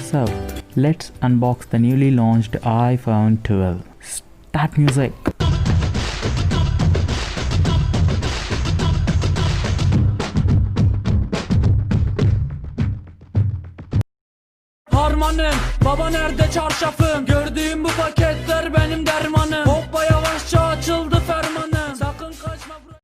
So, let's unbox the newly launched iPhone 12. Start music. Harmanım, baba nerede çarşafım? Gördüğüm bu paketler benim dermanım. Hoppa yavaşça açıldı fermanım. Sakın kaçma bro.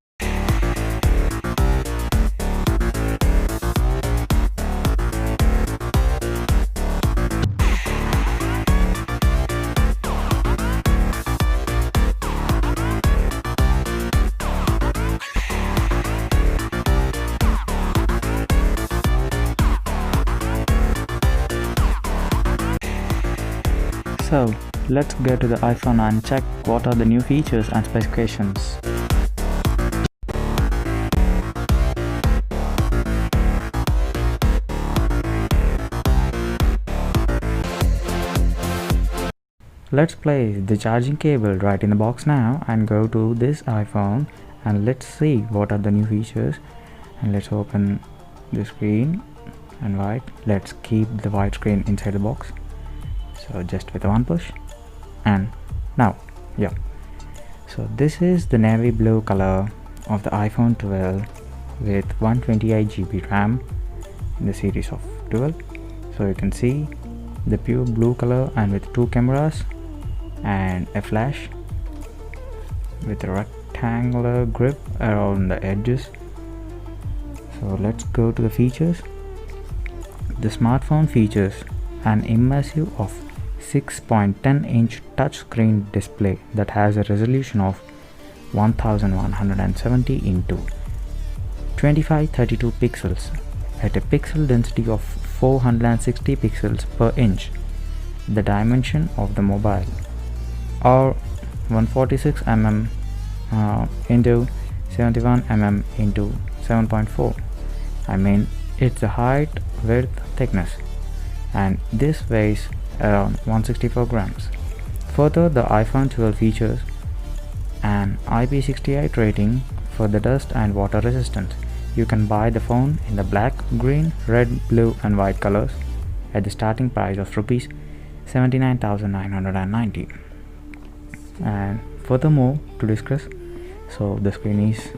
So, let's go to the iPhone and check what are the new features and specifications. Let's place the charging cable right in the box now and go to this iPhone and let's see what are the new features. And let's open the screen and let's keep the white screen inside the box. So just with one push, and now so this is the navy blue color of the iPhone 12 with 128 GB RAM in the series of 12. So you can see the pure blue color and with two cameras and a flash with a rectangular grip around the edges. So let's go to the features. The smartphone features an immersive of 6.10-inch touchscreen display that has a resolution of 1170 into 2532 pixels at a pixel density of 460 pixels per inch. The dimension of the mobile are 146 mm into 71 mm into 7.4. I mean, it's the height, width, thickness, and this weighs around 164 grams. Further, the iPhone 12 features an IP68 rating for the dust and water resistance. You can buy the phone in the black, green, red, blue and white colors at the starting price of Rs 79,990. And furthermore, to discuss, so the screen is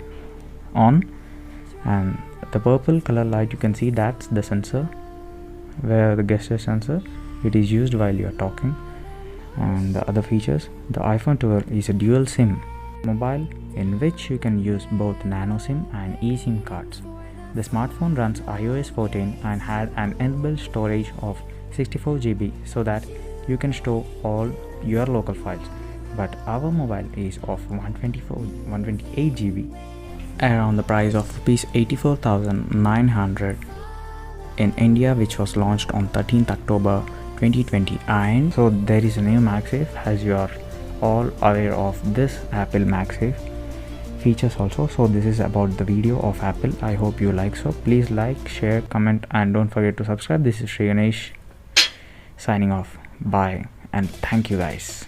on and the purple color light, you can see that's the sensor, where the gesture sensor, it is used while you are talking. And the other features, the iPhone 12 is a dual SIM mobile in which you can use both nano SIM and eSIM cards. The smartphone runs iOS 14 and has an inbuilt storage of 64 GB so that you can store all your local files. But our mobile is of 128 GB around the price of Rs 84,900 in India, which was launched on 13th October 2020. And so there is a new MagSafe, as you are all aware of this Apple MagSafe features also. So this is about the video of Apple. I hope you like. So please like, share, comment and don't forget to subscribe. This is Sree signing off. Bye and thank you guys.